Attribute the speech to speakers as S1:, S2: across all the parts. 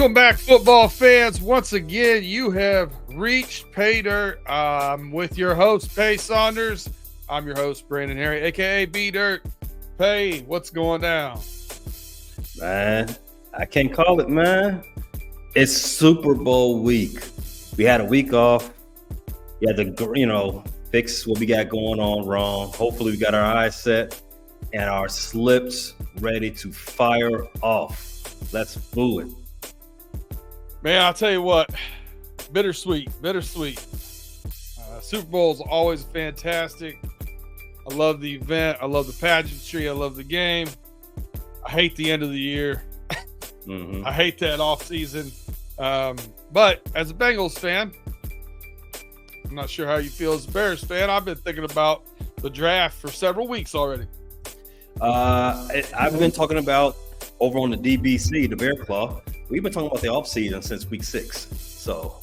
S1: Welcome back, football fans. Once again, you have reached Pay Dirt with your host, Pay Saunders. I'm your host, Brandon Herriott, a.k.a. B-Dirt. Pay, what's going down?
S2: Man, I can't call it, man. It's Super Bowl week. We had a week off. We had to, fix what we got going on wrong. Hopefully, we got our eyes set and our slips ready to fire off. Let's do it.
S1: Man, I'll tell you what, bittersweet. Super Bowl is always fantastic. I love the event. I love the pageantry. I love the game. I hate the end of the year. I hate that off season. But as a Bengals fan, I'm not sure how you feel as a Bears fan. I've been thinking about the draft for several weeks already.
S2: I've been talking about over on the DBC, the Bear Claw. We've been talking about the offseason since week 6. So,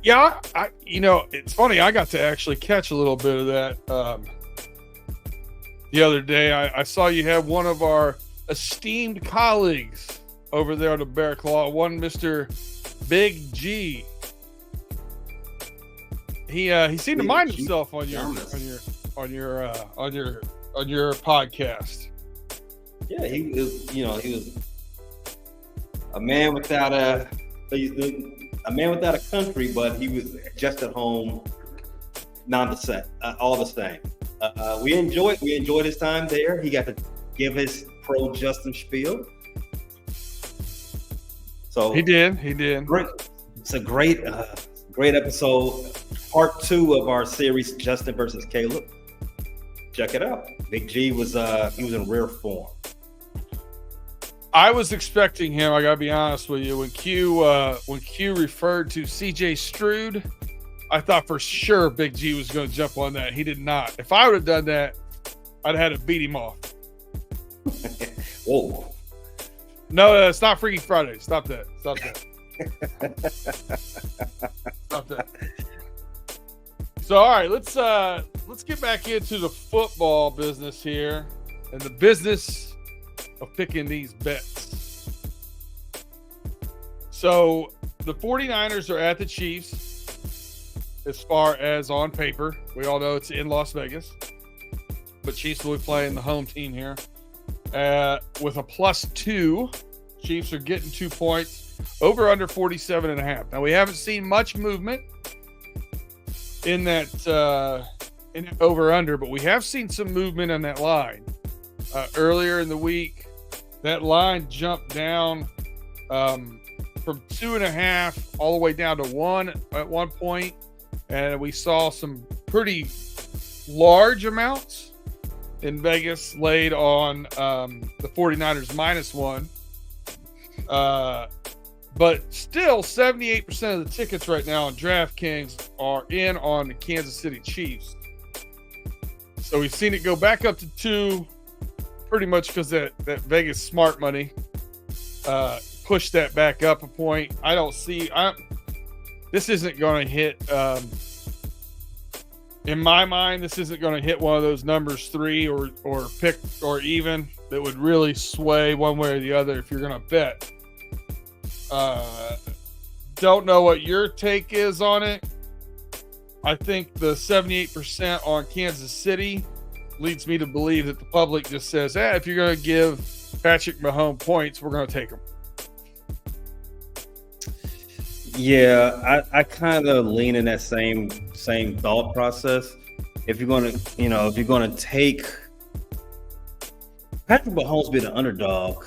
S1: yeah, it's funny. I got to actually catch a little bit of that the other day. I saw you have one of our esteemed colleagues over there on the Bear Claw, one Mr. Big G. He seemed to mind himself on your podcast.
S2: Yeah, he was a man without a country, but he was just at home, all the same. We enjoyed his time there. He got to give his pro Justin spiel. So
S1: he did.
S2: Great. It's a great episode, part 2 of our series, Justin versus Caleb. Check it out. Big G was in rare form.
S1: I was expecting him. I gotta be honest with you. When Q referred to CJ Stroud, I thought for sure Big G was going to jump on that. He did not. If I would have done that, I'd have had to beat him off.
S2: Whoa!
S1: No, it's not Freaky Friday. Stop that. Stop that. So, all right, let's get back into the football business here and the business of picking these bets. So the 49ers are at the Chiefs as far as on paper. We all know it's in Las Vegas, but Chiefs will be playing the home team here with a +2. Chiefs are getting 2 points, over under 47.5. Now we haven't seen much movement in that over under, but we have seen some movement on that line. Earlier in the week, that line jumped down from 2.5 all the way down to 1 at one point, and we saw some pretty large amounts in Vegas laid on the 49ers -1. But still, 78% of the tickets right now on DraftKings are in on the Kansas City Chiefs. So we've seen it go back up to 2, pretty much because that Vegas smart money pushed that back up a point. I don't see this isn't going to hit. In my mind, this isn't going to hit one of those numbers 3 or pick or even that would really sway one way or the other if you're going to bet. Don't know what your take is on it. I think the 78% on Kansas City leads me to believe that the public just says, if you're going to give Patrick Mahomes points, we're going to take them.
S2: Yeah, I kind of lean in that same thought process. If you're going to take Patrick Mahomes being an underdog,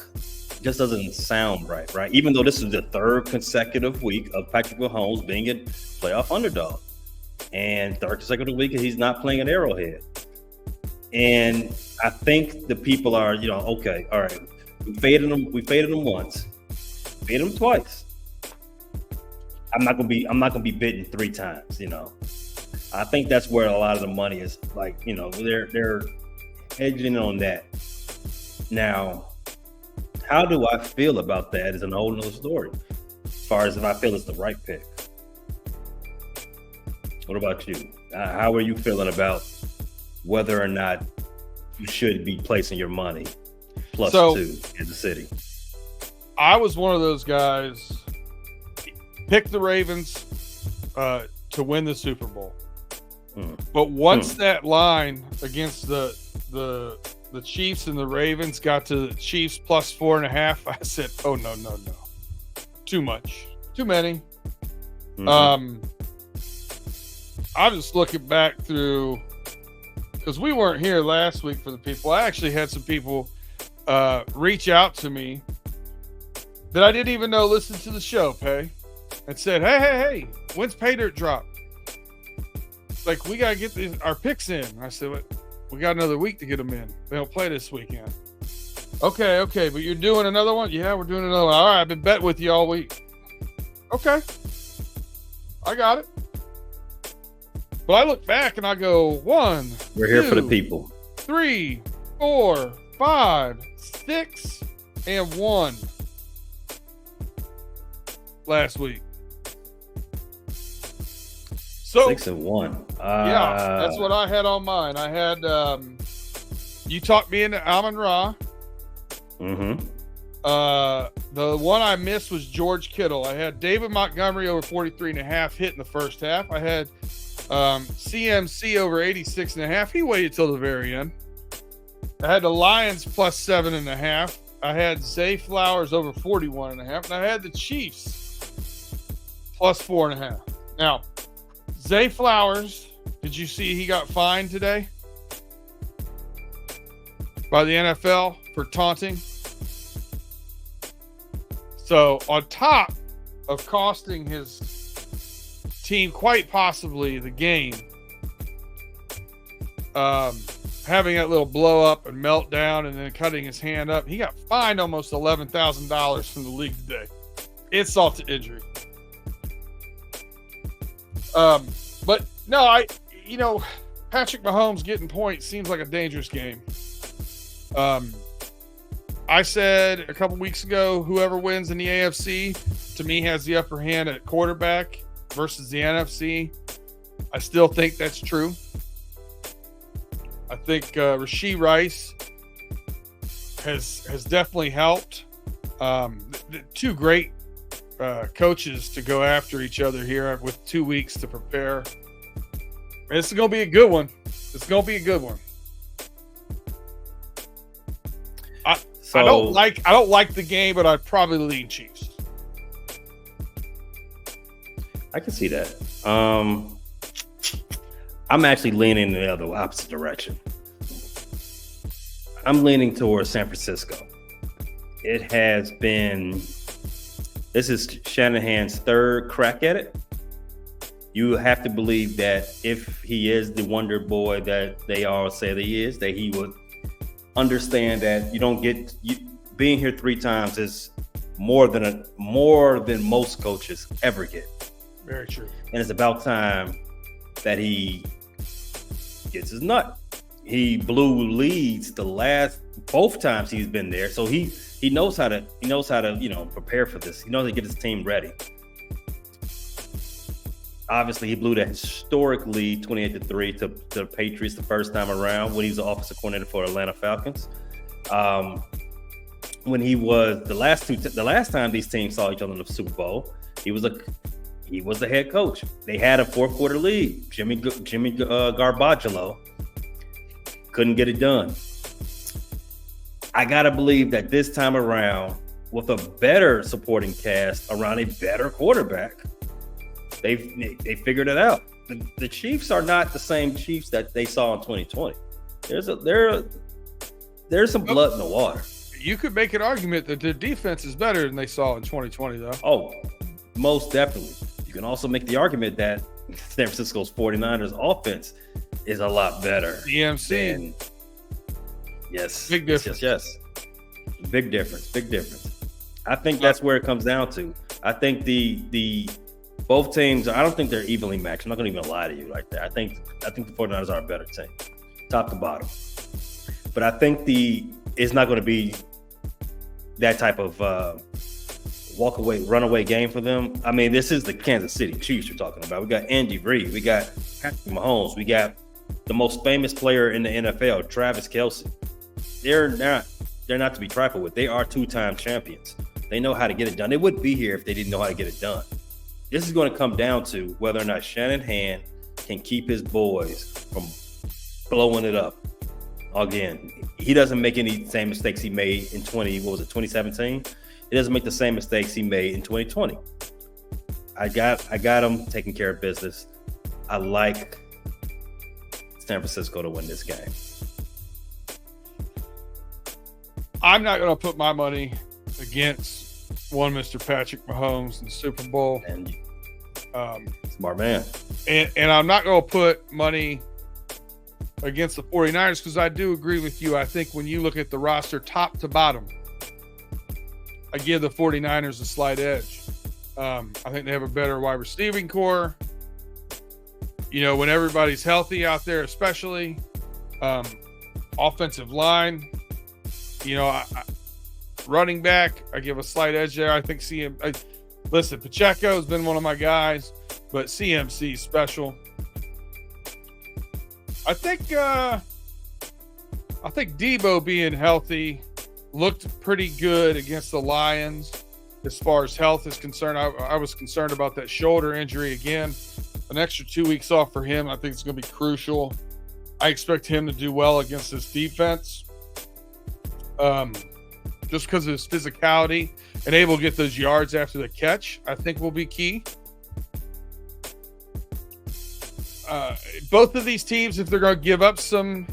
S2: just doesn't sound right? Even though this is the 3rd consecutive week of Patrick Mahomes being a playoff underdog, and 3rd consecutive week he's not playing at Arrowhead. And I think the people are, okay, all right, we faded him once, faded him twice. I'm not gonna be bitten 3 times. I think that's where a lot of the money is. They're hedging on that. Now, how do I feel about that is an whole nother story. As far as if I feel it's the right pick. What about you? How are you feeling about whether or not you should be placing your money +2 in the city?
S1: I was one of those guys. Pick the Ravens to win the Super Bowl. But once that line against the Chiefs and the Ravens got to the Chiefs plus 4.5, I said, "Oh no, too much, too many." I'm just looking back through because we weren't here last week for the people. I actually had some people reach out to me that I didn't even know listened to the show, Pay, and said, "Hey, when's Pay Dirt drop? Like, we got to get our picks in." I said, "What? We got another week to get them in. They don't play this weekend." Okay, but you're doing another one? Yeah, we're doing another one. All right, I've been betting with you all week. Okay. I got it. But I look back and I go, 1,
S2: we're here for the people.
S1: 3, 4, 5, 6, and 1 last week. So
S2: 6 and 1.
S1: Yeah, that's what I had on mine. I had you talked me into Amon Ra. The one I missed was George Kittle. I had David Montgomery over 43.5 hit in the first half. I had CMC over 86.5. He waited till the very end. I had the Lions plus 7.5. I had Zay Flowers over 41.5, and I had the Chiefs plus 4.5. Now, Zay Flowers, did you see he got fined today by the NFL for taunting? So on top of costing his team quite possibly the game, having that little blow up and meltdown and then cutting his hand up, he got fined almost $11,000 from the league today. Insult to injury. But no, Patrick Mahomes getting points seems like a dangerous game. I said a couple weeks ago, whoever wins in the AFC to me has the upper hand at quarterback versus the NFC. I still think that's true. I think Rashee Rice has definitely helped. The two great coaches to go after each other here with 2 weeks to prepare. This is going to be a good one. I don't like the game, but I'd probably lean Chiefs.
S2: I can see that. I'm actually leaning in the other opposite direction. I'm leaning towards San Francisco. This is Shanahan's third crack at it. You have to believe that if he is the wonder boy that they all say that he is, that he would understand that being here 3 times is more than most coaches ever get.
S1: Very true. And
S2: it's about time that he gets his nut. He blew leads both times he's been there, so he knows how to prepare for this. He knows how to get his team ready. Obviously, he blew that historic lead 28-3 to the Patriots the first time around when he was the offensive coordinator for Atlanta Falcons. When he was the last time these teams saw each other in the Super Bowl, he was the head coach. They had a fourth quarter lead. Jimmy Garbaggio couldn't get it done. I gotta believe that this time around, with a better supporting cast around a better quarterback, they figured it out. The Chiefs are not the same Chiefs that they saw in 2020. There's some blood in the water.
S1: You could make an argument that their defense is better than they saw in 2020, though.
S2: Oh, most definitely. You can also make the argument that San Francisco's 49ers offense is a lot better.
S1: CMC.
S2: Yes.
S1: Big difference.
S2: Yes. Big difference. I think that's where it comes down to. I think the both teams, I don't think they're evenly matched. I'm not going to even lie to you like that. I think the 49ers are a better team, top to bottom. But I think it's not going to be that type of runaway game for them. I mean, this is the Kansas City Chiefs you're talking about. We got Andy Reid. We got Patrick Mahomes. We got the most famous player in the NFL, Travis Kelce. They're not to be trifled with. They are 2-time champions. They know how to get it done. They wouldn't be here if they didn't know how to get it done. This is going to come down to whether or not Shanahan can keep his boys from blowing it up. Again, he doesn't make any same mistakes he made in 2017? He doesn't make the same mistakes he made in 2020. I got him taking care of business. I like San Francisco to win this game.
S1: I'm not going to put my money against one Mr. Patrick Mahomes in the Super Bowl.
S2: And smart man.
S1: And I'm not going to put money against the 49ers because I do agree with you. I think when you look at the roster top to bottom, I give the 49ers a slight edge. I think they have a better wide receiving core. You know, when everybody's healthy out there, especially offensive line, you know, running back, I give a slight edge there. I think listen, Pacheco has been one of my guys, but CMC is special. I think Debo being healthy looked pretty good against the Lions as far as health is concerned. I was concerned about that shoulder injury again. An extra 2 weeks off for him, I think it's going to be crucial. I expect him to do well against this defense. Just because of his physicality and able to get those yards after the catch, I think will be key. Both of these teams, if they're going to give up some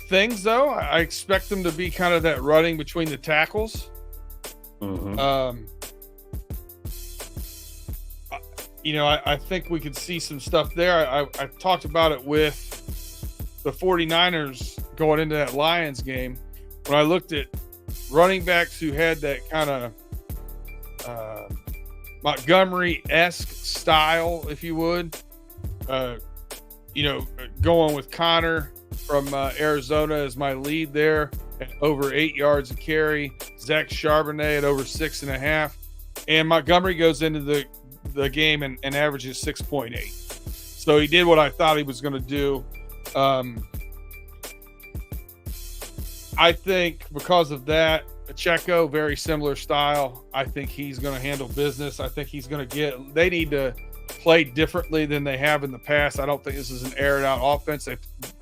S1: things, though, I expect them to be kind of that running between the tackles.
S2: Mm-hmm.
S1: You know, I think we could see some stuff there. I talked about it with the 49ers going into that Lions game. When I looked at running backs who had that kind of Montgomery-esque style, if you would, you know, going with Connor from Arizona as my lead there at over 8 yards a carry, Zach Charbonnet at over 6.5, and Montgomery goes into the game and averages 6.8. So he did what I thought he was going to do. I think because of that, Pacheco, very similar style. I think he's going to handle business. I think he's going to they need to play differently than they have in the past. I don't think this is an aired out offense. They,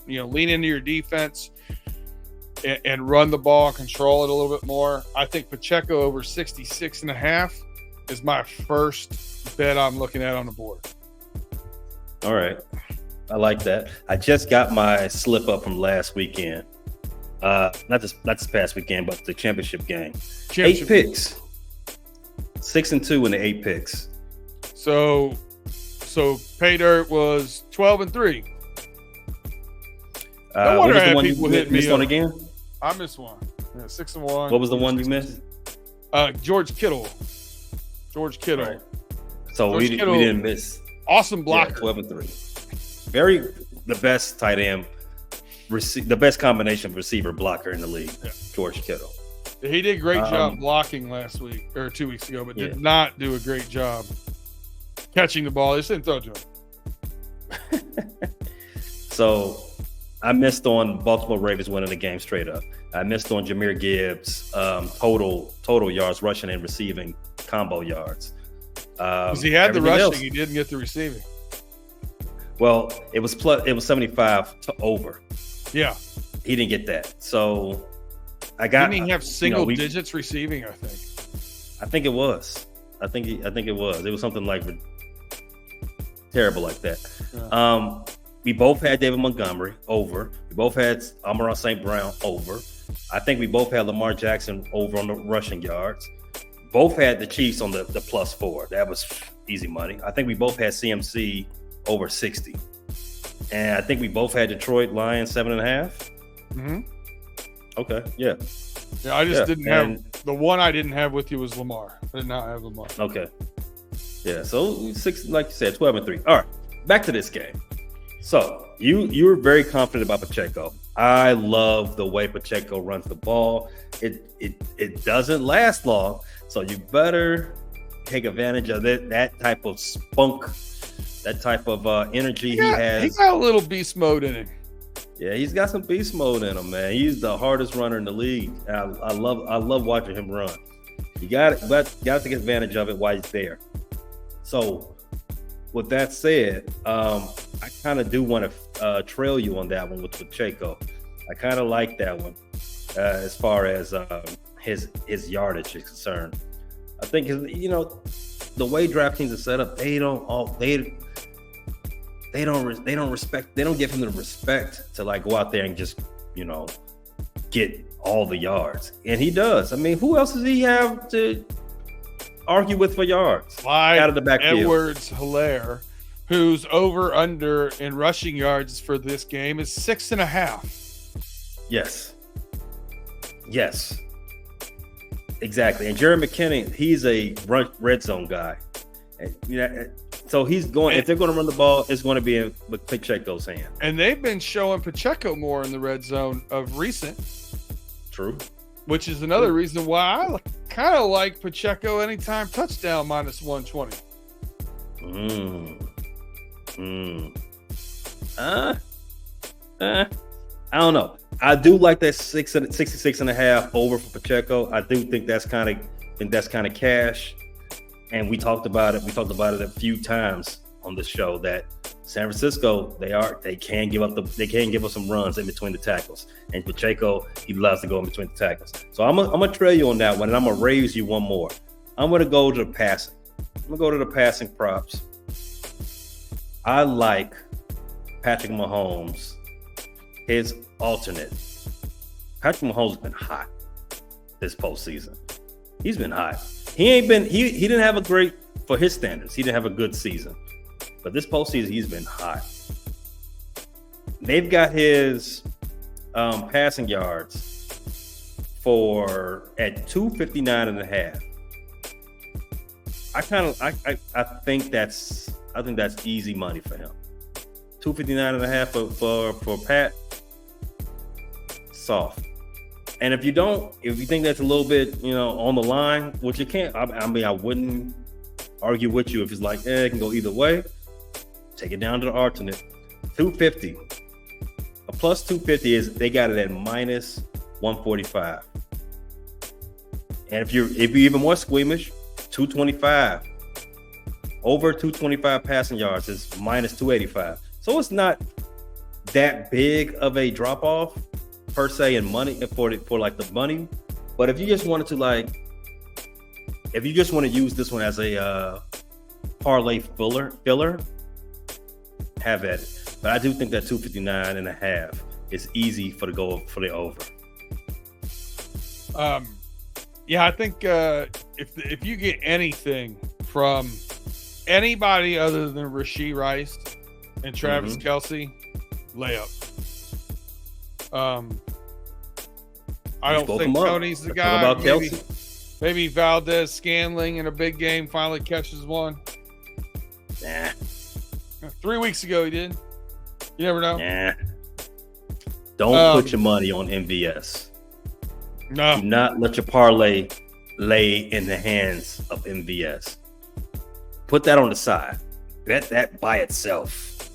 S1: you know, lean into your defense and run the ball and control it a little bit more. I think Pacheco over 66.5 is my first bet I'm looking at on the board.
S2: All right. I like that. I just got my slip up from last weekend. Not this past weekend, but the championship game. 8 picks. 6-2 in the 8 picks.
S1: So Pay Dirt was 12-3. No wonder I had people hit me
S2: missed
S1: up.
S2: One again?
S1: I missed one. Yeah, 6-1.
S2: What was the one you missed?
S1: George Kittle.
S2: Right. So we didn't miss.
S1: Awesome blocker.
S2: 12-3. The best tight end, the best combination receiver blocker in the league. Yeah. George Kittle.
S1: He did a great job blocking last week or 2 weeks ago, but did not do a great job catching the ball. They just didn't throw it to him.
S2: So I missed on Baltimore Ravens winning the game straight up. I missed on Jahmyr Gibbs total yards rushing and receiving combo yards.
S1: Because he had the rushing, he didn't get the receiving.
S2: Well, it was 75 to over.
S1: Yeah,
S2: he didn't get that. So I got.
S1: Didn't he have single digits receiving? I think
S2: it was. I think it was. It was something like terrible like that. Yeah. We both had David Montgomery over. We both had Amon-Ra St. Brown over. I think we both had Lamar Jackson over on the rushing yards. Both had the Chiefs on the +4. That was easy money. I think we both had CMC over 60. And I think we both had Detroit Lions 7.5.
S1: Mm-hmm.
S2: Okay, yeah.
S1: Yeah, I just didn't have – the one I didn't have with you was Lamar. I did not have Lamar.
S2: Okay. Yeah, so 6, like you said, 12-3. All right, back to this game. So you were very confident about Pacheco. I love the way Pacheco runs the ball. It doesn't last long, so you better take advantage of that type of spunk, that type of energy he has.
S1: He got a little beast mode in him.
S2: Yeah, he's got some beast mode in him, man. He's the hardest runner in the league. I love watching him run. You got to take advantage of it while he's there. So, with that said, I kind of do want to trail you on that one with Pacheco. I kind of like that one as far as his yardage is concerned. I think the way DraftKings is set up, they don't give him the respect to like go out there and just get all the yards, and he does. I mean, who else does he have to argue with for yards out of the backfield?
S1: Edwards-Helaire, whose over/under in rushing yards for this game is 6.5.
S2: Yes, exactly. And Jerry McKinnon, he's a red zone guy, and so he's going. If they're going to run the ball, it's going to be in Pacheco's hand.
S1: And they've been showing Pacheco more in the red zone of recent.
S2: True.
S1: Which is another reason why I kind of like Pacheco anytime touchdown -120.
S2: I don't know. I do like that 66.5 over for Pacheco. I do think that's kind of cash. And we talked about it. We talked about it a few times on the show that San Francisco, they can give us some runs in between the tackles. And Pacheco, he loves to go in between the tackles. So I'm gonna trail you on that one, and I'm gonna raise you one more. I'm gonna go to the passing. I'm gonna go to the passing props. I like Patrick Mahomes, his alternate. Patrick Mahomes has been hot this postseason. He's been hot. He didn't have a great, for his standards, he didn't have a good season. But this postseason, he's been hot. They've got his passing yards at 259.5. I think that's easy money for him. 259.5 for Pat. Soft. And if you think that's a little bit, on the line, which you can't, I wouldn't argue with you if it's like, it can go either way. Take it down to the alternate. 250. A plus 250 is they got it at -145. And if you're even more squeamish, 225. Over 225 passing yards is -285. So it's not that big of a drop off per se in money for like the money. But if you just wanted to if you just want to use this one as a parlay filler, have at it. But I do think that 259.5 is easy for the over.
S1: Yeah, I think if you get anything from anybody other than Rashee Rice and Travis Kelce, layup. I don't think Tony's the guy.
S2: What about Kelce?
S1: Maybe Valdez Scantling in a big game finally catches one.
S2: Nah.
S1: 3 weeks ago he did. You never know.
S2: Nah. Don't put your money on MVS.
S1: No.
S2: Do not let your parlay lay in the hands of MVS. Put that on the side. Bet that by itself.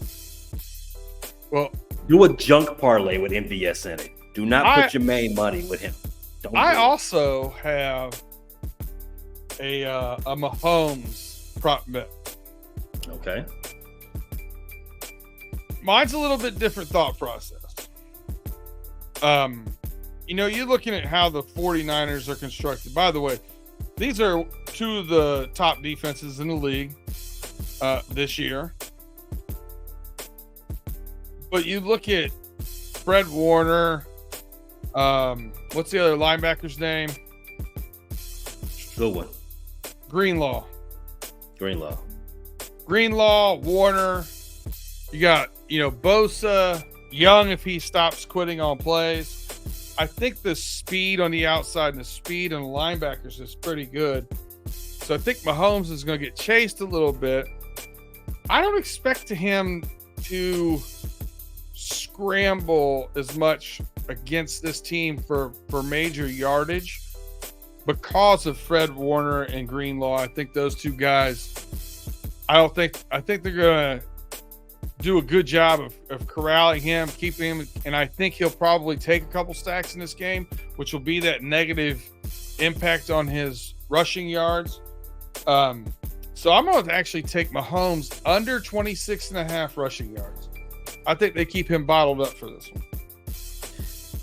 S1: Well,
S2: do a junk parlay with MVS in it. Do not put your main money with him.
S1: I also have a Mahomes prop bet.
S2: Okay.
S1: Mine's a little bit different thought process. You're looking at how the 49ers are constructed. By the way, these are two of the top defenses in the league this year. But you look at Fred Warner. What's the other linebacker's name?
S2: Good one.
S1: Greenlaw, Warner. You got, Bosa, Young if he stops quitting on plays. I think the speed on the outside and the speed on the linebackers is pretty good. So I think Mahomes is going to get chased a little bit. I don't expect him to scramble as much against this team for major yardage because of Fred Warner and Greenlaw. I think those two guys, I think they're going to do a good job of corralling him, keeping him, and I think he'll probably take a couple stacks in this game, which will be that negative impact on his rushing yards. So I'm going to actually take Mahomes under 26.5 rushing yards. I think they keep him bottled up for this one.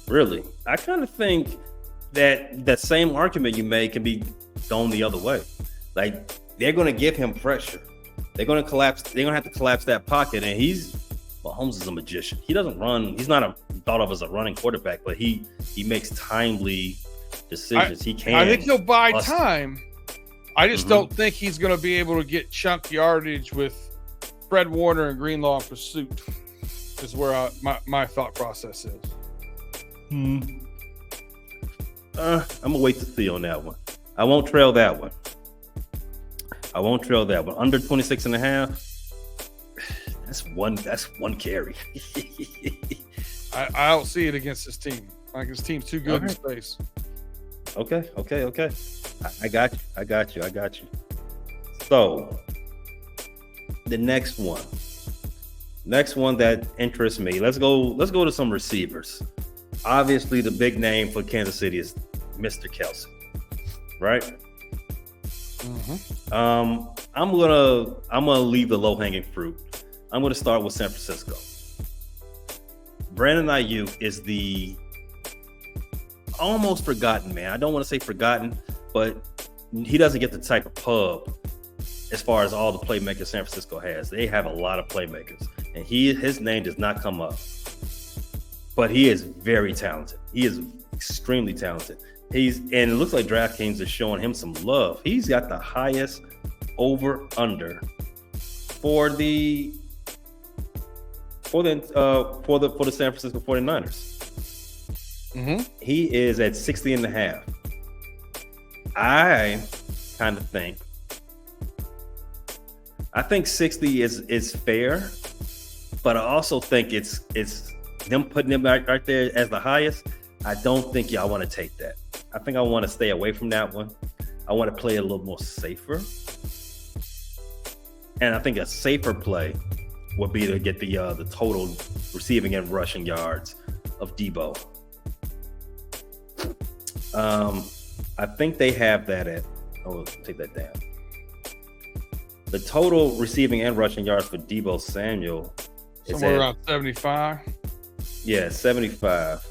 S2: Really? I kind of think that same argument you made can be thrown the other way. Like, they're going to give him pressure. They're going to collapse. They're going to have to collapse that pocket. And Mahomes is a magician. He doesn't run. He's not thought of as a running quarterback, but he makes timely decisions. He can.
S1: I think he'll buy time. I just don't think he's going to be able to get chunk yardage with Fred Warner and Greenlaw in pursuit. Is where my thought process is.
S2: I'm gonna wait to see on that one. I won't trail that one. Under 26.5. That's one carry.
S1: I don't see it against this team. Like, his team's too good in space.
S2: Okay. I got you. So the next one that interests me. Let's go to some receivers. Obviously, the big name for Kansas City is Mr. Kelsey, right? I'm gonna leave the low hanging fruit. I'm gonna start with San Francisco. Brandon Ayuk is the almost forgotten man. I don't want to say forgotten, but he doesn't get the type of pub as far as all the playmakers San Francisco has. They have a lot of playmakers, and his name does not come up. But he is very talented. He is extremely talented. And it looks like DraftKings is showing him some love. He's got the highest over/under for the San Francisco 49ers. He is at 60.5. I think 60 is fair, but I also think it's them putting him right there as the highest. I don't think y'all want to take that. I think I want to stay away from that one. I want to play a little more safer. And I think a safer play would be to get the total receiving and rushing yards of Debo. I think they have that at, take that down. The total receiving and rushing yards for Debo Samuel is
S1: somewhere around 75.
S2: Yeah, 75.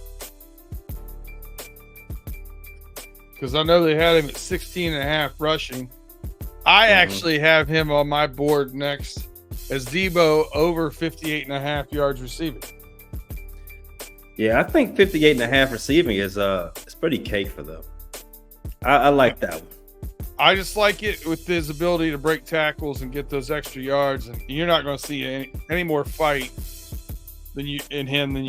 S1: Because I know they had him at 16.5 rushing. I actually have him on my board next as Debo over 58.5 yards receiving.
S2: Yeah, I think 58.5 receiving is pretty cake for them. I like that one.
S1: I just like it with his ability to break tackles and get those extra yards, and you're not going to see any more fight than you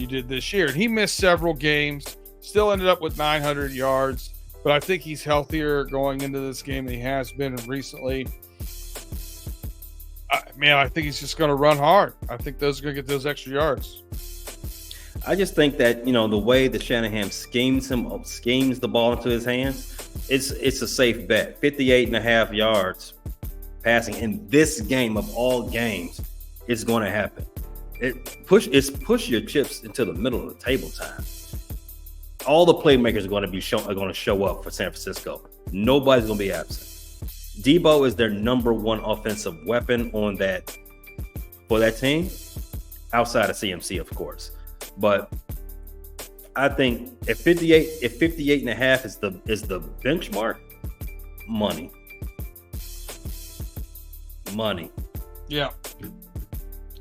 S1: did this year. And he missed several games, still ended up with 900 yards, but I think he's healthier going into this game than he has been recently. I think he's just going to run hard. I think those are going to get those extra yards.
S2: I just think that, the way that Shanahan schemes the ball into his hands, it's a safe bet. 58.5 yards passing in this game of all games is going to happen. It's push your chips into the middle of the table time. All the playmakers are going to show up for San Francisco. Nobody's going to be absent. Debo is their number one offensive weapon for that team, outside of CMC, of course. But I think if 58.5 is the benchmark, money.
S1: Yeah,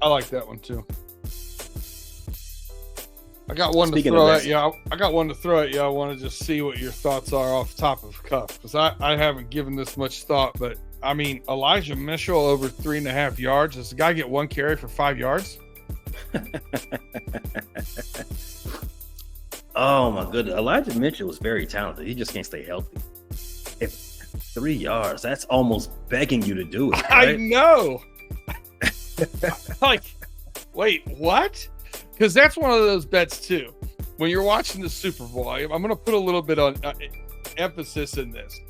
S1: I like that one too. I got one to throw at you. I want to just see what your thoughts are off the top of the cuff, because I haven't given this much thought. But Elijah Mitchell over 3.5 yards. Does the guy get one carry for 5 yards?
S2: Oh my goodness. Elijah Mitchell is very talented. He just can't stay healthy. If 3 yards, that's almost begging you to do it. Right?
S1: I know. Wait, what? Because that's one of those bets too. When you're watching the Super Bowl, I'm going to put a little bit on emphasis in this.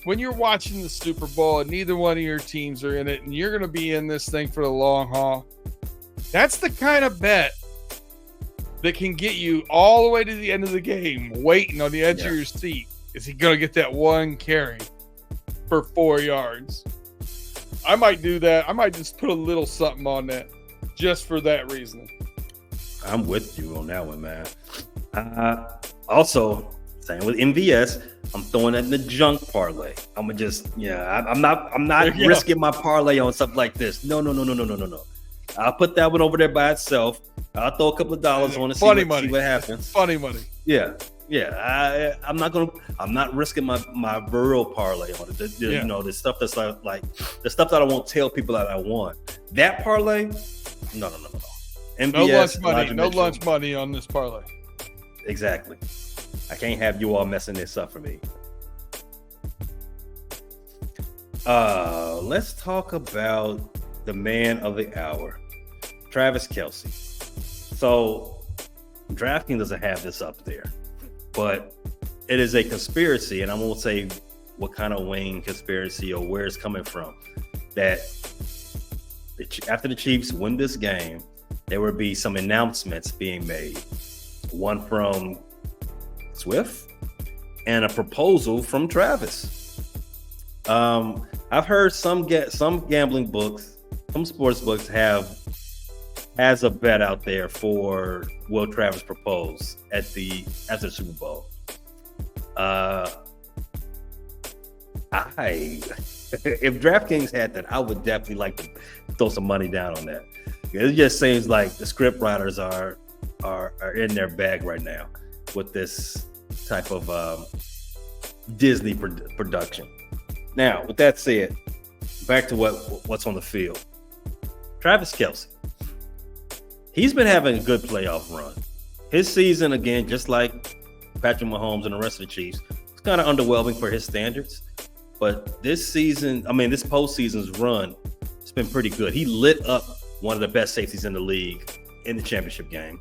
S1: When you're watching the Super Bowl and neither one of your teams are in it, and you're going to be in this thing for the long haul, that's the kind of bet that can get you all the way to the end of the game, waiting on the edge of your seat. Is he going to get that one carry? for 4 yards. I might do that. I might just put a little something on that just for that reason.
S2: I'm with you on that one, man. Also, same with MVS, I'm throwing that in the junk parlay. I'm gonna just, I'm not risking my parlay on something like this. No. I'll put that one over there by itself. I'll throw a couple of dollars on it, see what happens.
S1: Funny money.
S2: Yeah. I'm not risking my rural parlay on it. The stuff that's like the stuff that I won't tell people that I want. That parlay, no. MVS,
S1: no lunch money on this parlay.
S2: Exactly. I can't have you all messing this up for me. Let's talk about the man of the hour, Travis Kelce. So DraftKings doesn't have this up there, but it is a conspiracy, and I won't say what kind of wing conspiracy or where it's coming from, that after the Chiefs win this game, there will be some announcements being made. One from Swift and a proposal from Travis. I've heard some gambling books, some sports books has a bet out there for will Travis propose at the Super Bowl. If DraftKings had that, I would definitely like to throw some money down on that. It just seems like the script writers are in their bag right now with this type of Disney production. Now, with that said, back to what's on the field. Travis Kelce, he's been having a good playoff run. His season, again, just like Patrick Mahomes and the rest of the Chiefs, it's kind of underwhelming for his standards. But this postseason's run, it's been pretty good. He lit up one of the best safeties in the league in the championship game.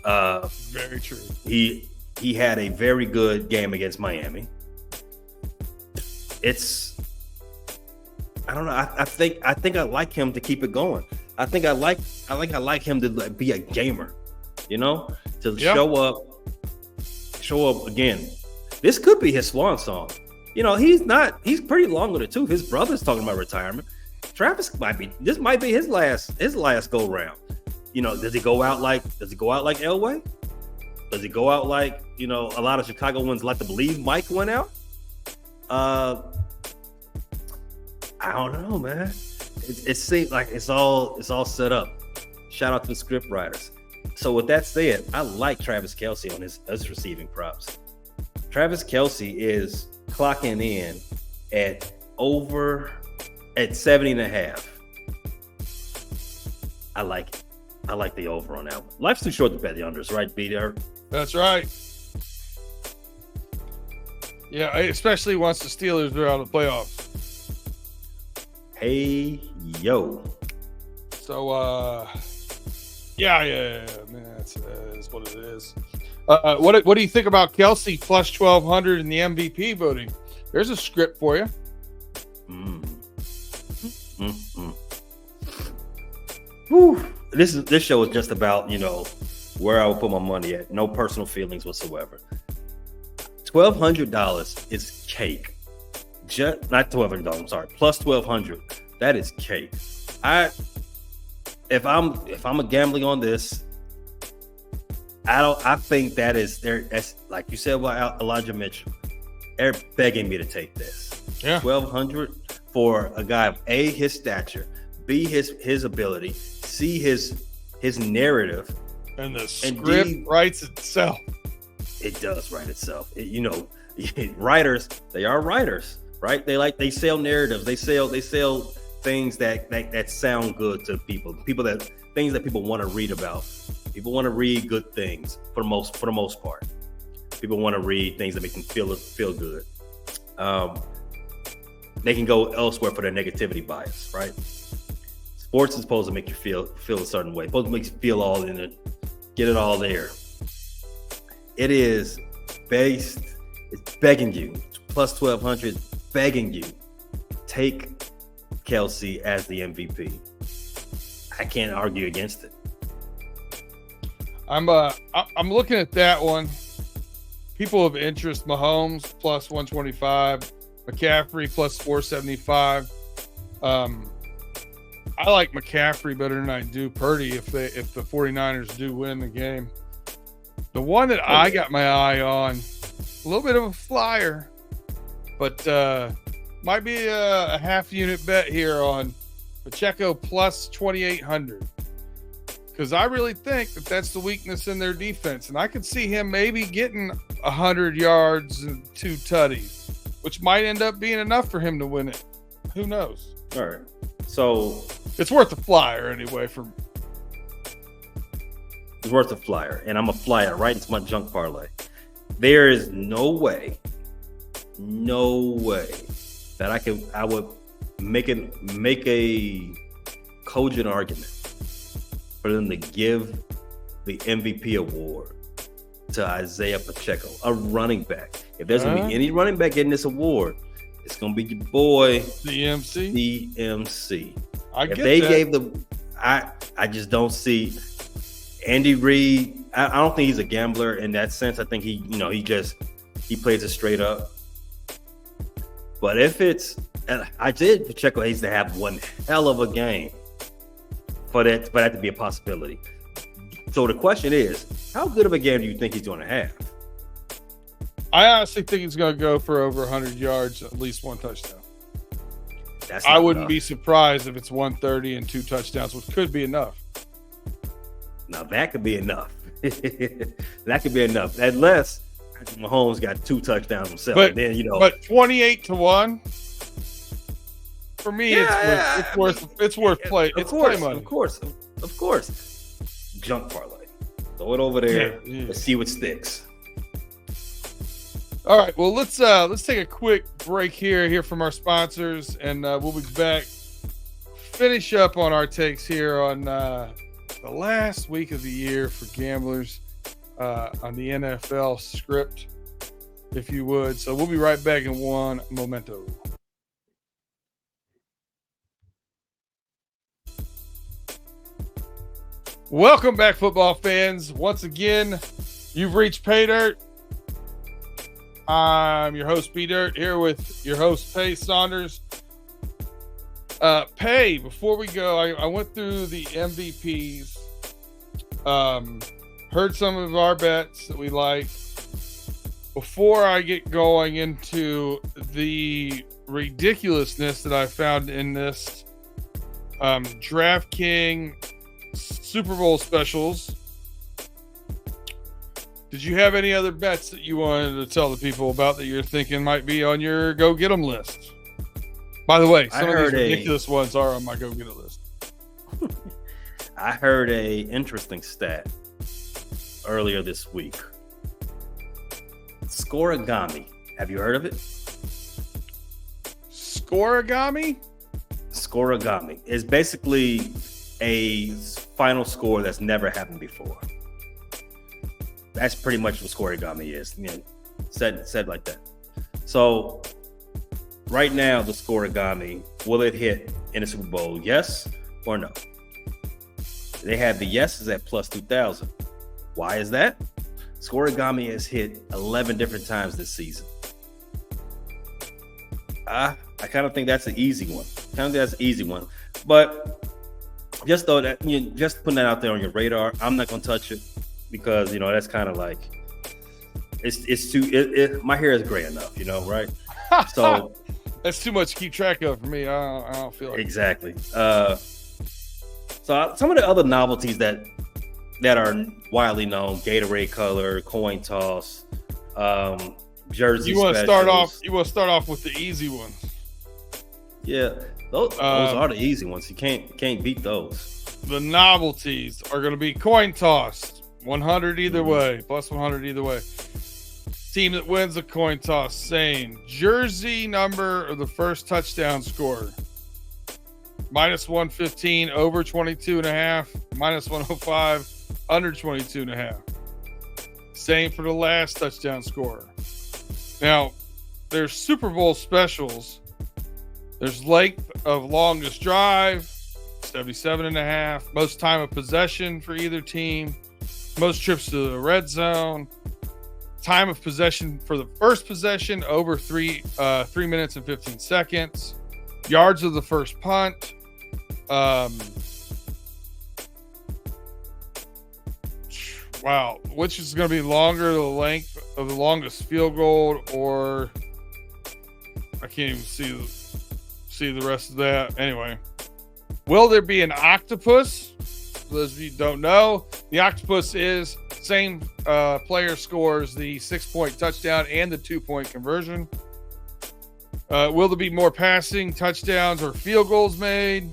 S1: Very true.
S2: He had a very good game against Miami. I don't know. I think I like him to keep it going. I like him to be a gamer, to show up again. This could be his swan song. He's pretty long with it too. His brother's talking about retirement. Travis might be his last go round. Does he go out like Elway? Does he go out like, a lot of Chicago ones like to believe Mike went out? I don't know, man. It seems like it's all set up. Shout out to the script writers. So with that said, I like Travis Kelce on his receiving props. Travis Kelce is clocking in at 70.5. I like it. I like the over on that one. Life's too short to bet the unders, right, B-Dirt?
S1: That's right. Yeah, especially once the Steelers are out of the playoffs.
S2: Hey, yo.
S1: So, yeah, man, that's what it is. What do you think about Kelce plus 1,200 in the MVP voting? There's a script for you.
S2: Whew. This show is just about, where I would put my money at. No personal feelings whatsoever. $1,200 is cake. Not $1,200. I'm sorry. Plus 1,200. That is cake. If I'm a gambling on this, I think that is there. That's like you said about Elijah Mitchell. They're begging me to take this.
S1: Yeah.
S2: 1,200 for a guy of A, his stature, B, his ability, C, his narrative.
S1: And the script writes itself.
S2: It does write itself. Writers, they are writers, right? They sell narratives. They sell things that sound good to people. Things that people want to read about. People want to read good things for the most part. People want to read things that make them feel good. They can go elsewhere for their negativity bias, right? Sports is supposed to make you feel a certain way. It's supposed to make you feel all in it, get it all there. It is it's begging you, plus 1,200, begging you, take Kelce as the MVP. I can't argue against it.
S1: I'm looking at that one. People of interest: Mahomes plus 125, McCaffrey plus 475. I like McCaffrey better than I do Purdy if the 49ers do win the game. The one that I got my eye on, a little bit of a flyer, but might be a half unit bet here on Pacheco plus 2,800. Because I really think that that's the weakness in their defense. And I could see him maybe getting 100 yards and 2 tutties, which might end up being enough for him to win it. Who knows?
S2: All right. So
S1: it's worth a flyer anyway.
S2: It's worth a flyer. And I'm a flyer right into my junk parlay. There is no way that I would make a cogent argument for them to give the MVP award to Isaiah Pacheco, a running back. If there's going to be any running back getting this award, it's going to be your boy, DMC. I just don't see Andy Reid. I don't think he's a gambler in that sense. I think he plays it straight up. But if it's, Isaiah Pacheco needs to have one hell of a game for that to be a possibility. So the question is, how good of a game do you think he's going to have?
S1: I honestly think he's going to go for over 100 yards, at least 1 touchdown. I wouldn't be surprised if it's 130 and 2 touchdowns, which could be enough.
S2: Now that could be enough. That could be enough, unless Mahomes got 2 touchdowns himself.
S1: But,
S2: and then,
S1: but 28-1. For me, it's worth play. It's play money.
S2: Of course. Junk parlay. Throw it over there. Yeah. Let's see what sticks.
S1: All right. Well, let's take a quick break here from our sponsors, and we'll be back. Finish up on our takes here on the last week of the year for gamblers on the NFL script, if you would. So we'll be right back in one momento. Welcome back, football fans. Once again, you've reached Pay Dirt. I'm your host, B Dirt, here with your host, Pay Saunders. Pay, before we go, I went through the MVPs, heard some of our bets that we like. Before I get going into the ridiculousness that I found in this DraftKings Super Bowl specials, did you have any other bets that you wanted to tell the people about that you're thinking might be on your go get 'em list? By the way, some of these ridiculous ones are on my go get 'em list.
S2: I heard a interesting stat earlier this week. Scorigami. Have you heard of it?
S1: Scorigami?
S2: Scorigami is basically a final score that's never happened before. That's pretty much what scorigami is. Said like that. So right now, the scorigami, will it hit in the Super Bowl? Yes or no? They have the yeses at plus 2,000. Why is that? Scorigami has hit 11 different times this season. I kind of think that's an easy one. But just though that, just putting that out there on your radar, I'm not gonna touch it because that's kind of like it's too. My hair is gray enough, right? So
S1: that's too much to keep track of for me. I don't feel like
S2: exactly. So some of the other novelties that are widely known: Gatorade color, coin toss, jersey.
S1: You want to start off? You want to start off with the easy ones?
S2: Yeah, those are the easy ones. You can't beat those.
S1: The novelties are going to be coin toss, 100 either way, plus 100 either way. Team that wins the coin toss, same. Jersey number of the first touchdown scorer. Minus 115, over 22.5. Minus 105, under 22.5. Same for the last touchdown scorer. Now, there's Super Bowl specials. There's length of longest drive, 77.5. Most time of possession for either team. Most trips to the red zone. Time of possession for the first possession over 3 minutes and 15 seconds. Yards of the first punt. Wow, which is going to be longer, the length of the longest field goal, or I can't even see the rest of that. Anyway, will there be an octopus? For those of you who don't know, the octopus is same player scores the 6-point touchdown and the 2-point conversion. Will there be more passing touchdowns or field goals made?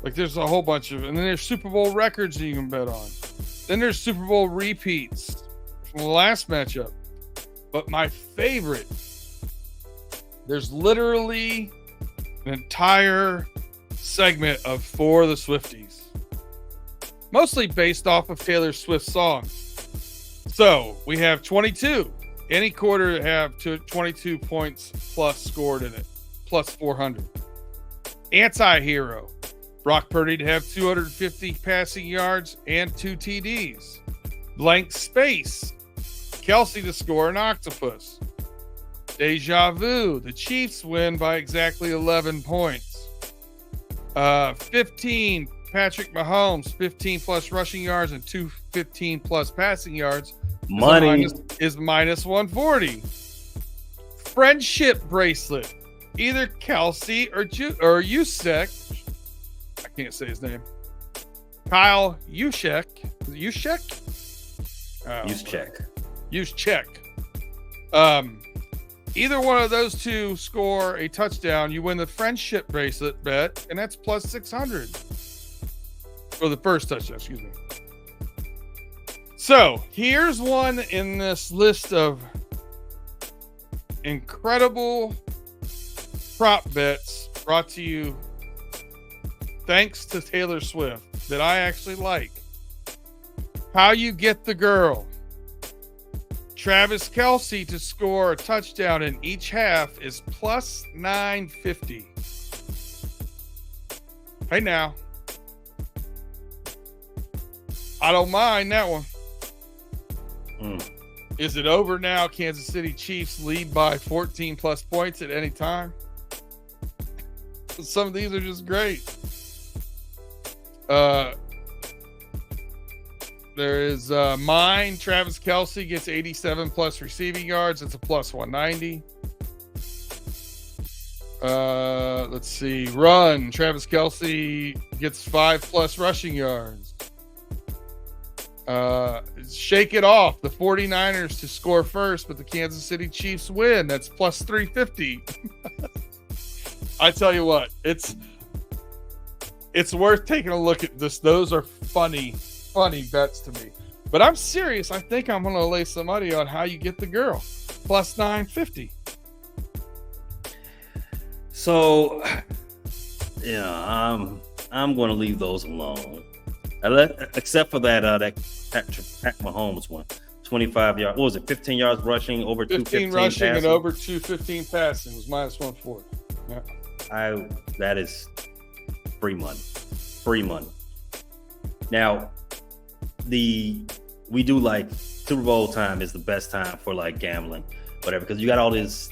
S1: Like, there's a whole bunch of, and then there's Super Bowl records that you can bet on. Then there's Super Bowl repeats from the last matchup. But my favorite, there's literally an entire segment of For the Swifties, mostly based off of Taylor Swift's songs. So we have 22. Any quarter have 22 points plus scored in it, plus 400. Anti-hero, Brock Purdy to have 250 passing yards and 2 TDs. Blank space, Kelsey to score an octopus. Deja vu, the Chiefs win by exactly 11 points. 15, Patrick Mahomes, 15 plus rushing yards and 15 plus passing yards.
S2: Money
S1: is minus 140. Friendship bracelet, either Kelsey or Juszczyk. I can't say his name. Kyle Juszczyk. Juszczyk. Either one of those two score a touchdown, you win the friendship bracelet bet, and that's plus 600 for the first touchdown. Excuse me. So here's one in this list of incredible prop bets brought to you thanks to Taylor Swift that I actually like. How you get the girl. Travis Kelsey to score a touchdown in each half is plus 950. Hey now. I don't mind that one. Is it over now? Kansas City Chiefs lead by 14 plus points at any time. Some of these are just great. There is mine. Travis Kelsey gets 87 plus receiving yards. It's a plus 190. Let's see. Run. Travis Kelsey gets 5 plus rushing yards. Shake it off. The 49ers to score first, but the Kansas City Chiefs win. That's plus 350. I tell you what, it's worth taking a look at this. Those are funny bets to me. But I'm serious. I think I'm going to lay some money on how you get the girl. Plus 950.
S2: So, yeah, I'm going to leave those alone. Except for that Pat Mahomes one. 25 yards. What was it? 15 yards rushing, over
S1: 215 rushing passing. And over 215 passing was minus 140. Yeah.
S2: That is free money. Free money. Now, we do like Super Bowl time is the best time for like gambling, whatever, because you got all these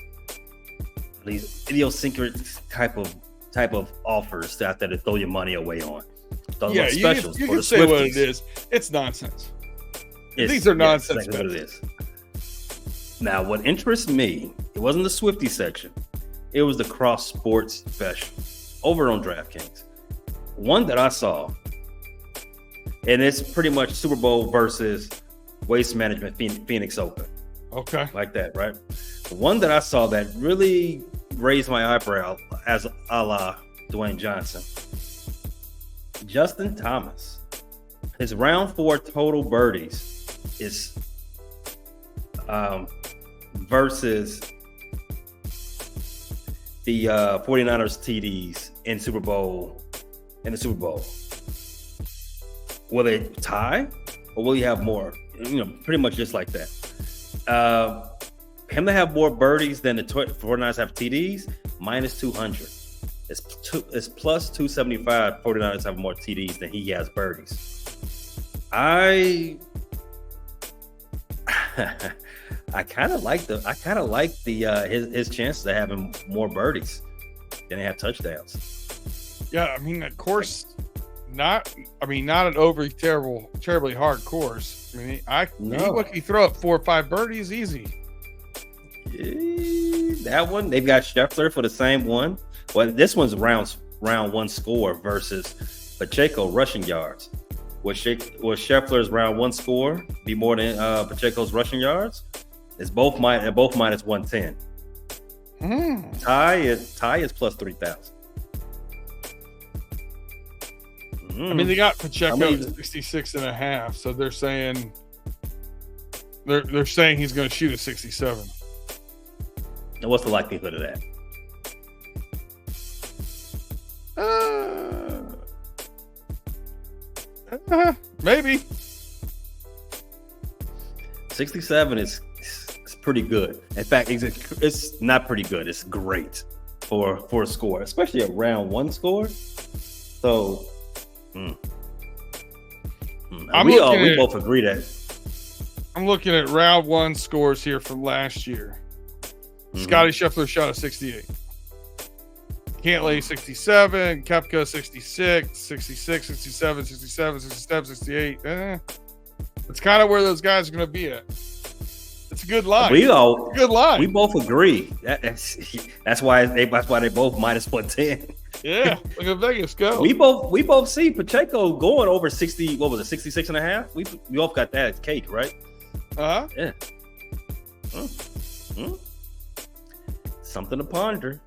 S2: idiosyncratic type of offers out there to throw your money away on. Those
S1: yeah,
S2: specials
S1: you
S2: for
S1: can
S2: the
S1: say
S2: Swifties.
S1: what it is. It's nonsense. These are nonsense.
S2: Exactly what it is. Now, what interests me, it wasn't the Swiftie section. It was the cross sports special over on DraftKings. One that I saw, and it's pretty much Super Bowl versus Waste Management Phoenix Open.
S1: Okay.
S2: Like that, right? The one that I saw that really raised my eyebrow, as a la Dwayne Johnson. Justin Thomas. His round 4 total birdies is versus the 49ers TDs in the Super Bowl. Will they tie, or will he have more? Pretty much just like that. Him to have more birdies than the 49ers have TDs, minus 200. It's plus 275. 49ers have more TDs than he has birdies. I kind of like the his chances of having more birdies than they have touchdowns.
S1: Yeah, I mean, that course, not an overly terribly hard course. I mean, he throw up 4 or 5 birdies easy.
S2: That one, they've got Scheffler for the same one. Well, this one's round one score versus Pacheco rushing yards. Will Scheffler's round one score be more than Pacheco's rushing yards? It's both minus 110. Tie is plus 3,000.
S1: I mean, they got Pacheco at 66.5, so they're saying he's going to shoot a 67.
S2: And what's the likelihood of that?
S1: Maybe
S2: 67 is pretty good. In fact, it's not pretty good. It's great for a score, especially a round one score. So, we both agree that.
S1: I'm looking at round one scores here from last year. Scotty Scheffler shot a 68. Cantlay 67, Koepka 66, 66, 67, 67, 67, 68. It's kind of where those guys are going to be at. It's a good line. Good line.
S2: We both agree. That's why they both minus 110.
S1: Yeah, look at Vegas go.
S2: We both see Pacheco going over 60. What was it, 66 and a half? We both got that as cake, right? Yeah. Something to ponder.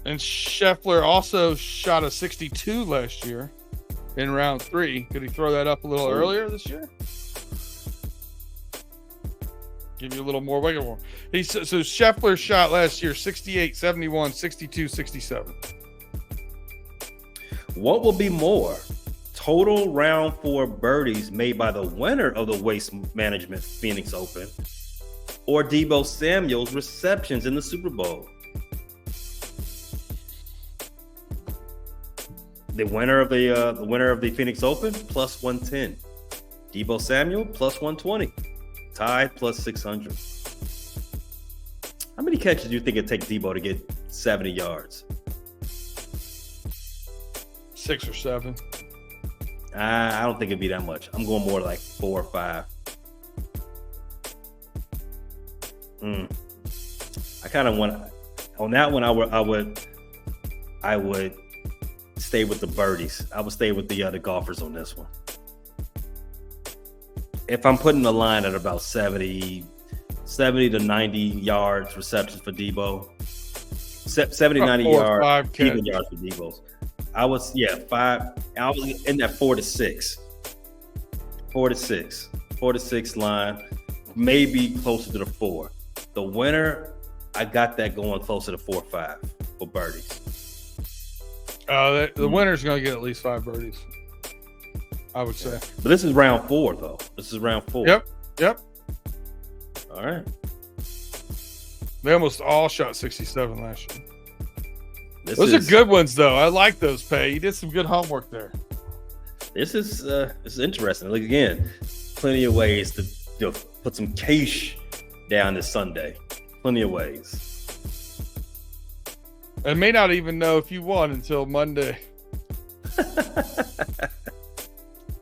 S1: And Scheffler also shot a 62 last year in round 3. Could he throw that up a little earlier this year? Give you a little more wiggle room. So Scheffler shot last year 68, 71, 62, 67.
S2: What will be more? Total round 4 birdies made by the winner of the Waste Management Phoenix Open, or Deebo Samuel's receptions in the Super Bowl? The winner of the Phoenix Open plus 110. Deebo Samuel plus 120. Ty plus 600. How many catches do you think it'd take Deebo to get 70 yards?
S1: 6 or 7.
S2: I don't think it'd be that much. I'm going more like 4 or 5. I kind of want on that one. I would stay with the birdies. I would stay with the golfers on this one. If I'm putting the line at about 70 to 90 yards receptions for Deebo, 70, 90 yards, even yards for Deebo. I was 5. I was in that 4 to 6. 4 to 6. 4 to 6 line, maybe closer to the 4. The winner, I got that going closer to 4 or 5 for birdies.
S1: The winner's going to get at least 5 birdies, I would say.
S2: But this is round 4, though. This is round 4.
S1: Yep.
S2: All right.
S1: They almost all shot 67 last year.
S2: Those
S1: are good ones, though. I like those, Pay. You did some good homework there.
S2: This is interesting. Like, again, plenty of ways to put some cash down this Sunday. Plenty of ways.
S1: And may not even know if you won until Monday.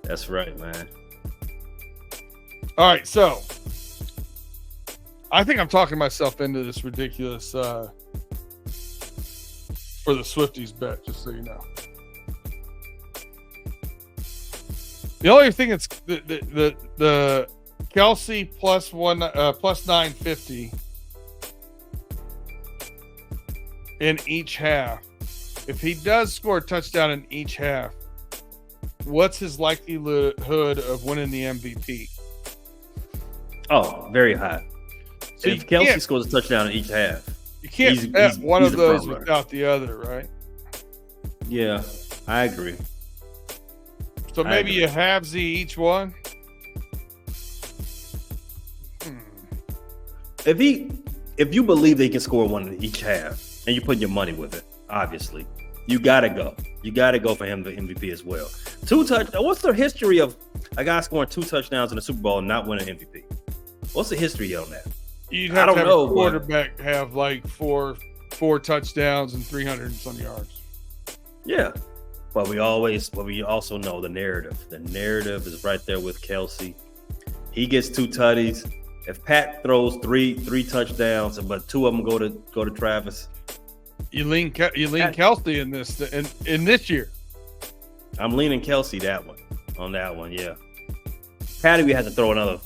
S2: That's right, man.
S1: All right, so I think I'm talking myself into this ridiculous for the Swifties bet, just so you know. The only thing that's the Kelsey plus 950 in each half. If he does score a touchdown in each half, what's his likelihood of winning the MVP?
S2: Oh, very high. So if Kelsey scores a touchdown in each half,
S1: you can't bet one of those without the other, right?
S2: Yeah, I agree.
S1: So maybe you halvesy each one.
S2: If you believe they can score one in each half, and you put your money with it, obviously, you gotta go. You gotta go for him the MVP as well. What's the history of a guy scoring 2 touchdowns in the Super Bowl and not winning MVP? What's the history on that?
S1: You'd
S2: I
S1: have to
S2: don't
S1: have
S2: know,
S1: a
S2: but-
S1: quarterback have like four touchdowns and 300 and some yards.
S2: Yeah. But we also know the narrative. The narrative is right there with Kelsey. He gets 2 tutties. If Pat throws three touchdowns, but 2 of them go to Travis,
S1: You lean Kelsey in this year.
S2: I'm leaning Kelsey on that one. Yeah. Patty, we had to throw another.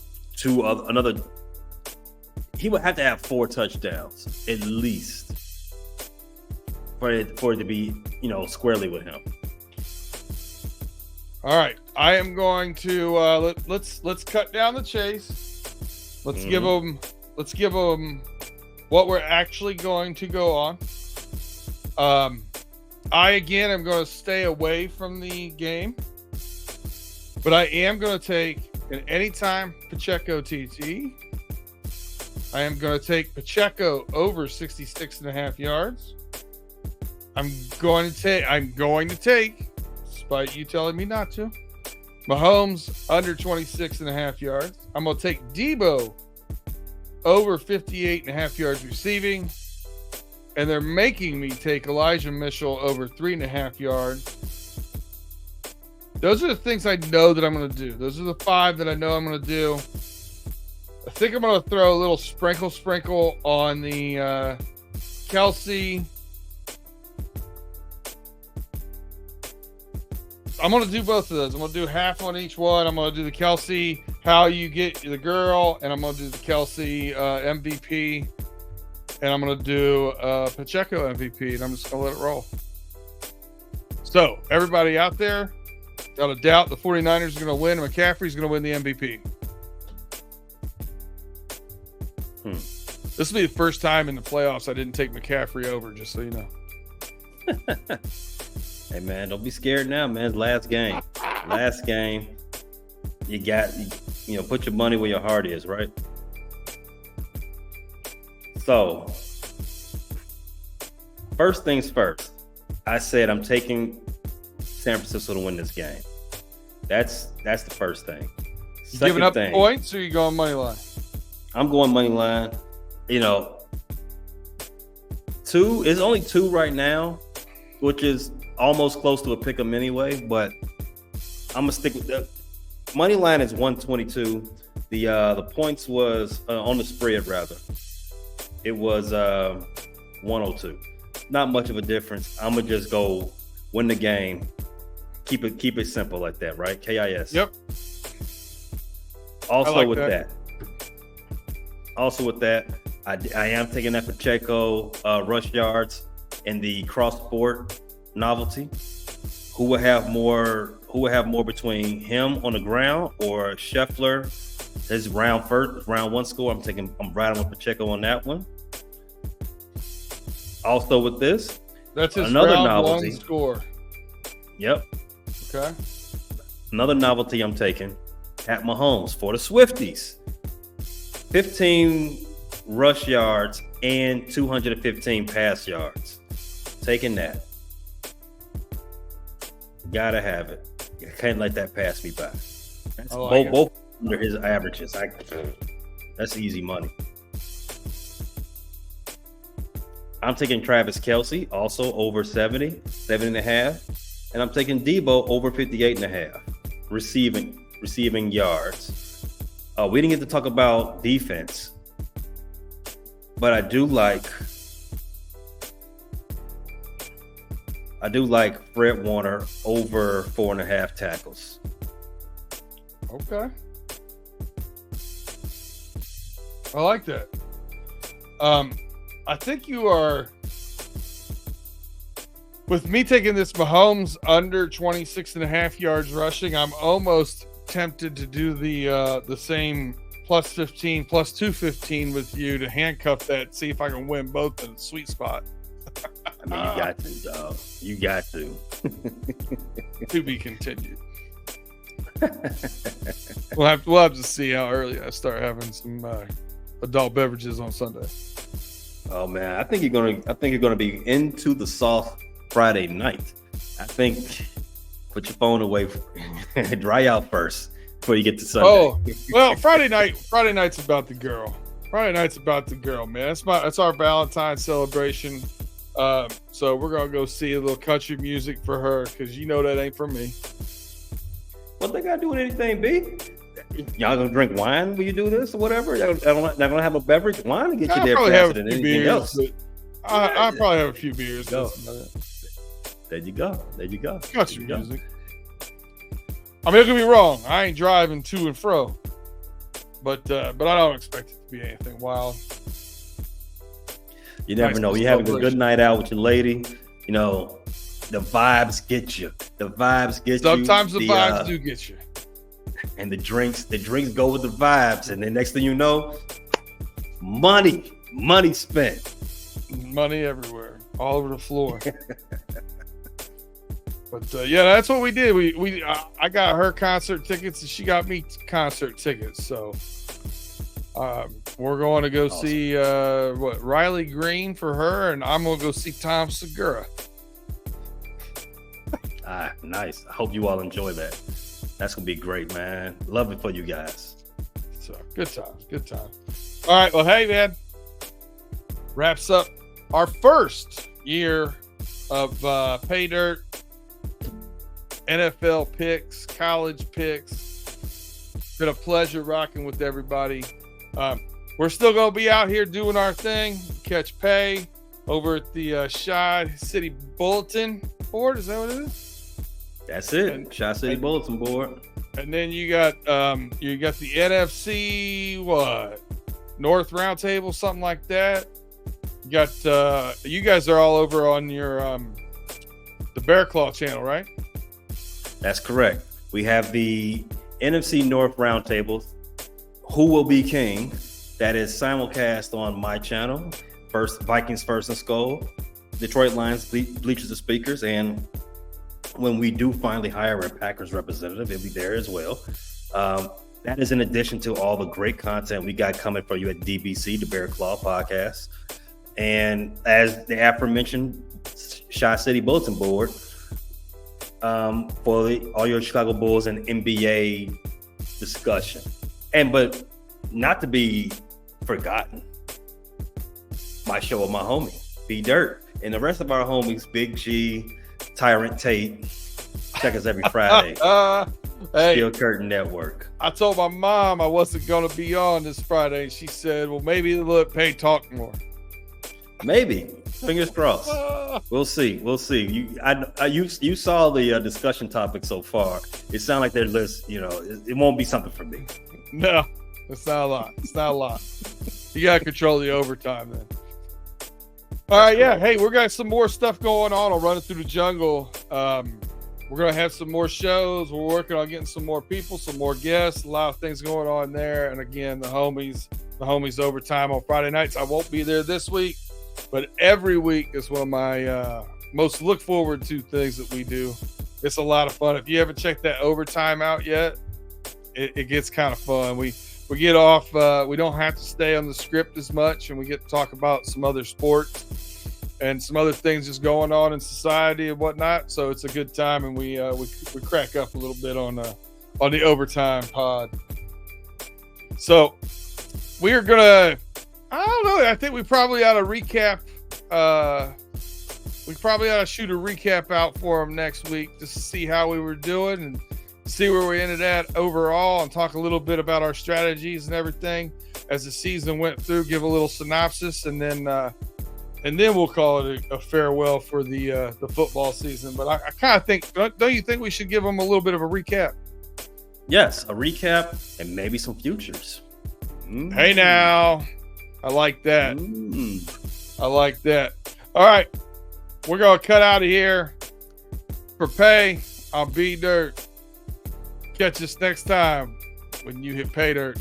S2: He would have to have 4 touchdowns at least for it to be, squarely with him.
S1: All right, I am going to let's cut down the chase. Let's give them what we're actually going to go on. I again am going to stay away from the game, but I am going to take an anytime Pacheco TT. I am going to take Pacheco over 66.5 yards. I'm going to take, despite you telling me not to, Mahomes under 26.5 yards. I'm going to take Debo over 58.5 yards receiving. And they're making me take Elijah Mitchell over 3.5 yards. Those are the things I know that I'm going to do. Those are the 5 that I know I'm going to do. I think I'm going to throw a little sprinkle on the Kelsey. I'm going to do both of those. I'm going to do half on each one. I'm going to do the Kelsey, how you get the girl, and I'm going to do the Kelsey MVP. And I'm going to do Pacheco MVP, and I'm just going to let it roll. So, everybody out there, got a doubt the 49ers are going to win. McCaffrey's going to win the MVP. This will be the first time in the playoffs I didn't take McCaffrey over, just so you know.
S2: Hey, man, don't be scared now, man. It's last game. You got, put your money where your heart is, right? So, first things first, I said I'm taking San Francisco to win this game. That's the first thing.
S1: You giving up points, or you going money line?
S2: I'm going money line. It's only 2 right now, which is almost close to a pick 'em anyway. But I'm gonna stick with the money line. Is 122. The points was on the spread rather. It was 102. Not much of a difference. I'm gonna just go win the game. Keep it simple like that, right? KIS.
S1: Yep.
S2: Also with that, I am taking that Pacheco rush yards and the cross-sport novelty. Who will have more between him on the ground or Scheffler? His round 1 score. I'm riding with Pacheco on that one. Also with this,
S1: that's his
S2: another
S1: round
S2: novelty.
S1: 1 score.
S2: Yep.
S1: Okay.
S2: Another novelty I'm taking at Mahomes for the Swifties. 15 rush yards and 215 pass yards. Taking that. Gotta have it. You can't let that pass me by. Both under his averages. That's easy money. I'm taking Travis Kelsey, also over 70.5. And I'm taking Debo over 58.5 receiving yards. We didn't get to talk about defense, but I do like Fred Warner over 4.5 tackles.
S1: Okay. I like that. I think you are, with me taking this Mahomes under 26.5 yards rushing, I'm almost tempted to do the same plus 15, plus 215 with you to handcuff that, see if I can win both in the sweet spot.
S2: I mean, you got to, dog. You got to.
S1: To be continued. We'll have to see how early I start having some adult beverages on Sunday.
S2: Oh man, I think you're gonna be into the soft Friday night. I think put your phone away, dry out first before you get to Sunday.
S1: Oh well, Friday night's about the girl. Friday night's about the girl, man. That's our Valentine's celebration. So we're gonna go see a little country music for her because you know that ain't for me.
S2: What they got to do with anything, B? Y'all gonna drink wine when you do this or whatever? Y'all not gonna have a beverage? Wine to get you there faster than anything else.
S1: I'll probably have a few beers.
S2: There you go.
S1: Country music. I mean, don't get me wrong. I ain't driving to and fro, but I don't expect it to be anything wild.
S2: You never know. You're having a good night out with your lady. You know, the vibes get you. Sometimes the vibes do get you. And the drinks go with the vibes. And then next thing you know, money spent.
S1: Money everywhere, all over the floor. But yeah, that's what we did. I got her concert tickets and she got me concert tickets. So we're going to go see Riley Green for her, and I'm going to go see Tom Segura.
S2: Nice. I hope you all enjoy that. That's going to be great, man. Love it for you guys.
S1: So good times. All right. Well, hey, man. Wraps up our first year of Pay Dirt, NFL picks, college picks. Been a pleasure rocking with everybody. We're still going to be out here doing our thing. Catch Pay over at the Chi City Bulletin Board. Is that what it is?
S2: That's it. Chi City Bulletin Board.
S1: And then you got the NFC North Roundtable, something like that. You got you guys are all over on your the Bear Claw channel, right?
S2: That's correct. We have the NFC North Roundtable, Who Will Be King? That is simulcast on my channel. Vikings First and Skull, Detroit Lions Bleachers and Speakers, and when we do finally hire a Packers representative, it'll be there as well. That is in addition to all the great content we got coming for you at DBC, the Bear Claw Podcast. And as the aforementioned Chi City Bulletin Board, for all your Chicago Bulls and NBA discussion. But not to be forgotten, my show with my homie, B Dirt, and the rest of our homies, Big G, Tyrant Tate. Check us every Friday. Steel Curtain Network.
S1: I told my mom I wasn't going to be on this Friday, and she said, well, maybe let Pay talk more.
S2: Maybe. Fingers crossed. We'll see. You saw the discussion topic so far. It sounds like their list, it won't be something for me.
S1: No, it's not a lot. You got to control the overtime then. All right, yeah. Hey, we got some more stuff going on. I'll run it through the jungle. We're going to have some more shows. We're working on getting some more people, some more guests, a lot of things going on there. And again, the homies overtime on Friday nights. I won't be there this week, but every week is one of my most look forward to things that we do. It's a lot of fun. If you haven't checked that overtime out yet, it gets kind of fun. We get off. We don't have to stay on the script as much, and we get to talk about some other sports and some other things just going on in society and whatnot. So it's a good time, and we crack up a little bit on the overtime pod. So we are gonna. I don't know. I think we probably ought to recap. We probably ought to shoot a recap out for them next week just to see how we were doing and see where we ended at overall, and talk a little bit about our strategies and everything as the season went through. Give a little synopsis, and then we'll call it a farewell for the football season. But I kind of think, don't you think we should give them a little bit of a recap?
S2: Yes, a recap and maybe some futures.
S1: Hey now, I like that. I like that. All right, we're gonna cut out of here. For Pay, I'm B Dirt. Catch us next time when you hit Pay Dirt.